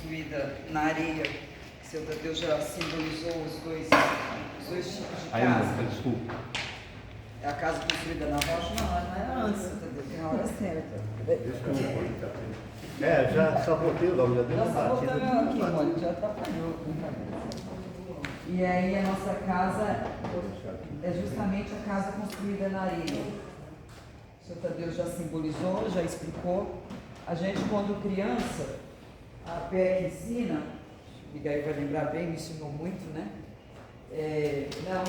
construída na areia. O Senhor Deus já simbolizou os dois tipos de casa. Desculpa. É a casa construída na rocha? Não, é antes, Deus, tem a hora certa. Já sabotei o nome, já deu Já uma sabotamos batida. aqui, olha, já atrapalhou. E aí a nossa casa é justamente a casa construída na areia. O Senhor Deus já simbolizou, já explicou. A gente, quando criança, a Pé que ensina, Miguel vai lembrar bem, me ensinou muito, né?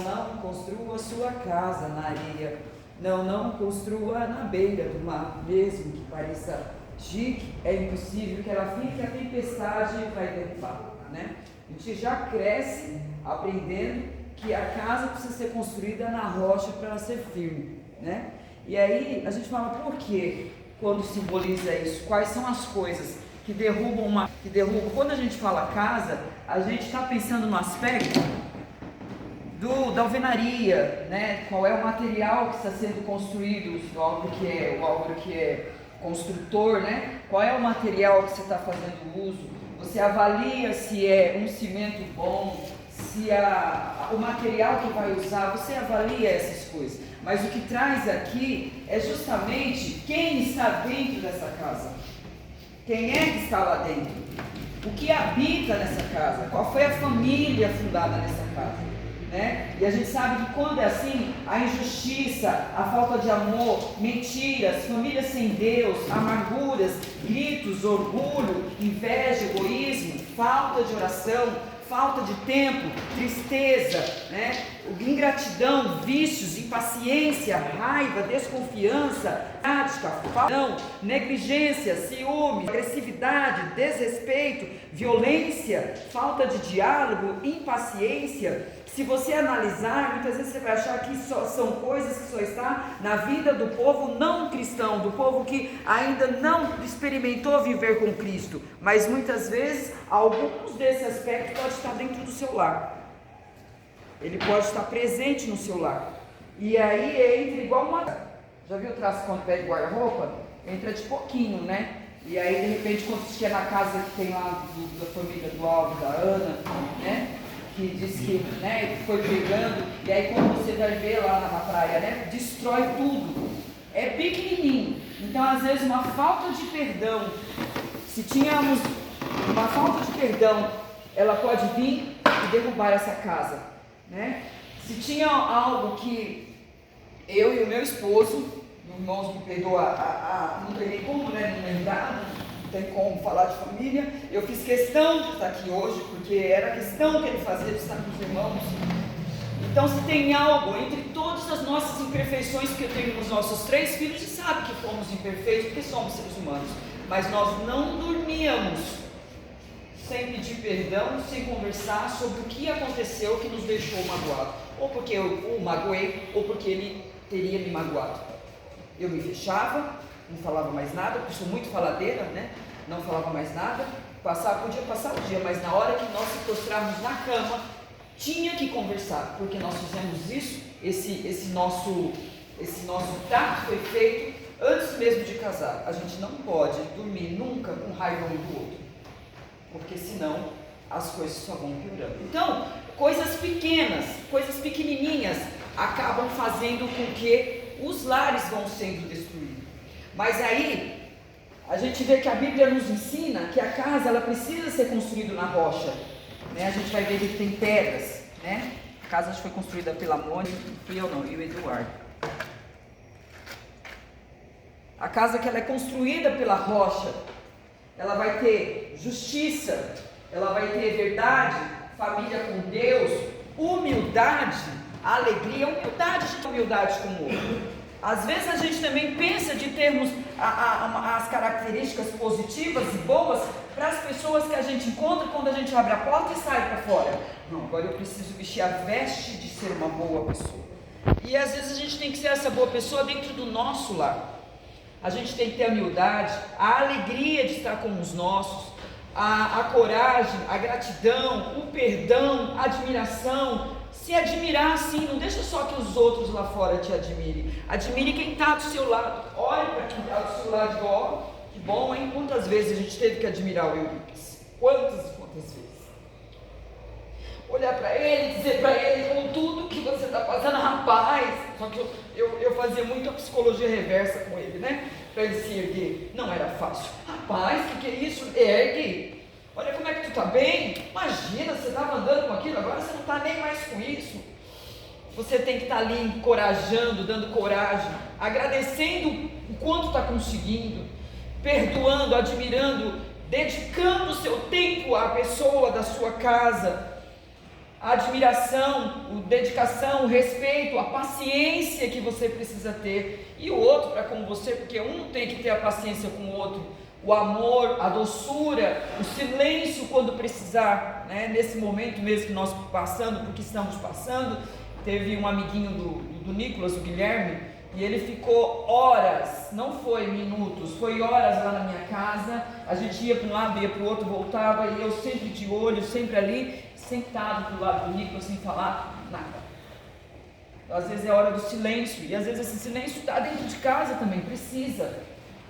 Não construa a sua casa na areia. Não construa na beira do mar, mesmo que pareça chique, é impossível que ela fique, a tempestade vai derrubar, né? A gente já cresce aprendendo que a casa precisa ser construída na rocha para ela ser firme, né? E aí a gente fala por quê quando simboliza isso? Quais são as coisas que derrubam quando a gente fala casa, a gente está pensando no aspecto da alvenaria, né? Qual é o material que está sendo construído, o álvaro que é construtor, né? Qual é o material que você está fazendo uso? Você avalia se é um cimento bom, se o material que vai usar, você avalia essas coisas. Mas o que traz aqui é justamente quem está dentro dessa casa. Quem é que está lá dentro? O que habita nessa casa? Qual foi a família fundada nessa casa? Né? E a gente sabe que quando é assim, a injustiça, a falta de amor, mentiras, famílias sem Deus, amarguras, gritos, orgulho, inveja, egoísmo, falta de oração, falta de tempo, tristeza, né? Ingratidão, vícios, impaciência, raiva, desconfiança, prática, negligência, ciúme, agressividade, desrespeito, violência, falta de diálogo, impaciência. Se você analisar, muitas vezes você vai achar que são coisas que só estão na vida do povo não cristão, do povo que ainda não experimentou viver com Cristo. Mas muitas vezes, alguns desses aspectos podem estar dentro do seu lar. Ele pode estar presente no seu lar. E aí entra igual uma... Já viu o traço quando pega guarda-roupa? Entra de pouquinho, né? E aí, de repente, quando você chega na casa que tem lá da família do Alvo, da Ana, né? Que diz que, né, foi pegando, e aí quando você vai ver lá na praia, né, destrói tudo, é pequenininho. Então às vezes uma falta de perdão, se tínhamos uma falta de perdão, ela pode vir e derrubar essa casa, né? Se tinha algo que eu e o meu esposo, meus irmãos me perdoam, não tem nem como, né, não lembrar, não tem como falar de família. Eu fiz questão de estar aqui hoje, porque era a questão que ele fazia de estar com os irmãos. Então, se tem algo entre todas as nossas imperfeições, que eu tenho nos nossos 3 filhos, e sabe que fomos imperfeitos, porque somos seres humanos, mas nós não dormíamos sem pedir perdão, sem conversar sobre o que aconteceu que nos deixou magoado, ou porque eu o magoei, ou porque ele teria me magoado. Eu me fechava, não falava mais nada, porque sou muito faladeira, né? Não falava mais nada, podia passar o dia, mas na hora que nós se prostrarmos na cama, tinha que conversar, porque nós fizemos isso, esse nosso trato foi feito antes mesmo de casar. A gente não pode dormir nunca com raiva um do outro, porque senão as coisas só vão piorando. Então, coisas pequenas, coisas pequenininhas, acabam fazendo com que os lares vão sendo destruídos. Mas aí, a gente vê que a Bíblia nos ensina que a casa ela precisa ser construída na rocha, né? A gente vai ver que tem pedras, né? A casa foi construída pela Mônica, e eu não, e o Eduardo. A casa que ela é construída pela rocha, ela vai ter justiça, ela vai ter verdade, família com Deus, humildade, alegria, humildade com o outro. Às vezes a gente também pensa de termos as características positivas e boas para as pessoas que a gente encontra quando a gente abre a porta e sai para fora. Não, agora eu preciso vestir a veste de ser uma boa pessoa. E às vezes a gente tem que ser essa boa pessoa dentro do nosso lar. A gente tem que ter a humildade, a alegria de estar com os nossos, a coragem, a gratidão, o perdão, a admiração. Se admirar assim, não deixa só que os outros lá fora te admirem. Admire quem está do seu lado. Olhe para quem está do seu lado e diga, ó, que bom, hein? Quantas vezes a gente teve que admirar o Euripides? Quantas e quantas vezes? Olhar para ele, dizer para ele com tudo que você está passando, rapaz. Só que eu fazia muito a psicologia reversa com ele, né? Para ele se erguer. Não era fácil. Rapaz, o que é isso? Ergue. Olha como é que tu está bem. Imagina, você estava andando com aquilo, agora você não está nem mais com isso. Você tem que estar ali encorajando, dando coragem, agradecendo o quanto está conseguindo, perdoando, admirando, dedicando o seu tempo à pessoa da sua casa. A admiração, a dedicação, o respeito, a paciência que você precisa ter, e o outro para com você, porque um tem que ter a paciência com o outro, o amor, a doçura, o silêncio quando precisar, né? Nesse momento mesmo que nós passando, porque estamos passando, teve um amiguinho do Nicolas, o Guilherme, e ele ficou horas, não foi minutos, foi horas lá na minha casa. A gente ia para um lado, ia para o outro, voltava, e eu sempre de olho, sempre ali, sentado do lado do Nicolas, sem falar nada. Às vezes é hora do silêncio, e às vezes esse silêncio está dentro de casa também, precisa.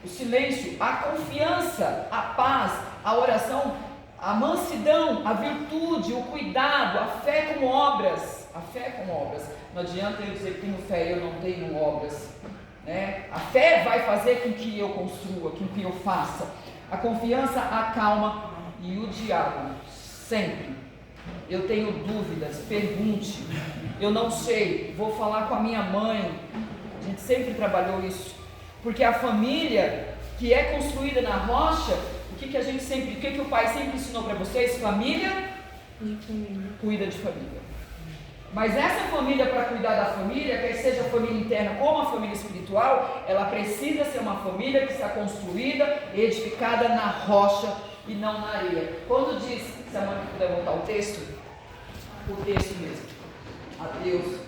O silêncio, a confiança, a paz, a oração, a mansidão, a virtude, o cuidado, a fé com obras. A fé com obras. Não adianta eu dizer que tenho fé e eu não tenho obras, né? A fé vai fazer com que eu construa, com que eu faça. A confiança acalma, e o diálogo, sempre. Eu tenho dúvidas, pergunte. Eu não sei, vou falar com a minha mãe. A gente sempre trabalhou isso, porque a família que é construída na rocha, o que o pai sempre ensinou para vocês? Família cuida de família. Mas essa família, para cuidar da família, quer seja a família interna como a família espiritual, ela precisa ser uma família que está construída, edificada na rocha e não na areia. Quando diz, se a mãe puder voltar o texto mesmo, a Deus,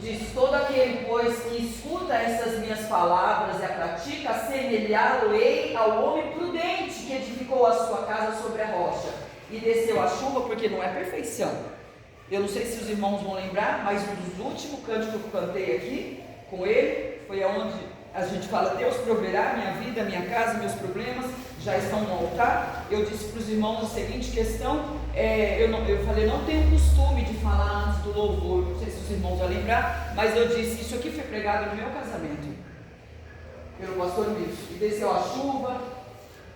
diz: todo aquele, pois, que escuta essas minhas palavras e a pratica, assemelhá-lo-ei ao homem prudente que edificou a sua casa sobre a rocha, e desceu a chuva, porque não é perfeição. Eu não sei se os irmãos vão lembrar, mas um dos últimos cânticos que eu cantei aqui com ele foi aonde a gente fala: Deus proverá minha vida, minha casa, meus problemas já estão no altar. Eu disse para os irmãos a seguinte questão, eu falei, não tenho costume de falar antes do louvor, não sei se os irmãos vão lembrar, mas eu disse: isso aqui foi pregado no meu casamento, pelo pastor Milton. E desceu a chuva,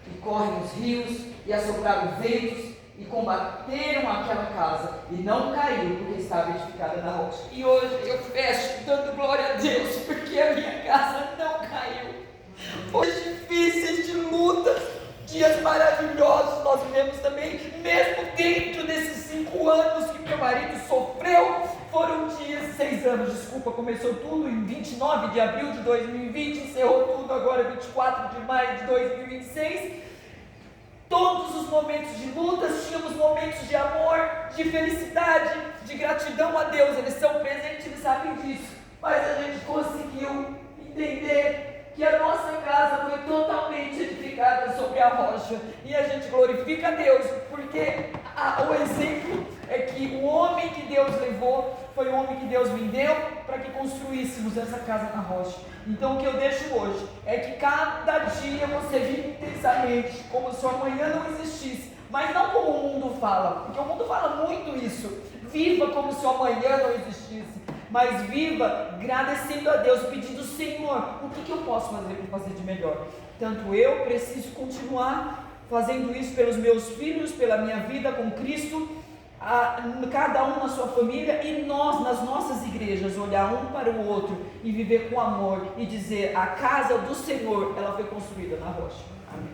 e correm os rios, e assopraram ventos, e combateram aquela casa, e não caiu, porque estava edificada na rocha. E hoje eu fecho dando glória a Deus, porque a minha casa não caiu. Foi difíceis, de lutas, dias maravilhosos nós vivemos também, mesmo dentro desses 5 anos que meu marido sofreu. Foram dias, 6 anos, desculpa, começou tudo em 29 de abril de 2020, encerrou tudo agora 24 de maio de 2026. Todos os momentos de lutas, tínhamos momentos de amor, de felicidade, de gratidão a Deus. Eles são presentes, eles sabem disso. Mas a gente conseguiu entender que a nossa casa foi totalmente edificada sobre a rocha. E a gente glorifica a Deus, porque o exemplo é que o homem que Deus levou foi o homem que Deus me deu para que construíssemos essa casa na rocha. Então o que eu deixo hoje é que cada dia você vive intensamente, como se o amanhã não existisse, mas não como o mundo fala, porque o mundo fala muito isso. Viva como se o amanhã não existisse, mas viva agradecendo a Deus, pedindo: Senhor, o que eu posso fazer para fazer de melhor? Tanto eu preciso continuar fazendo isso pelos meus filhos, pela minha vida com Cristo, cada um na sua família, e nós nas nossas igrejas olhar um para o outro e viver com amor e dizer: a casa do Senhor, ela foi construída na rocha. Amém.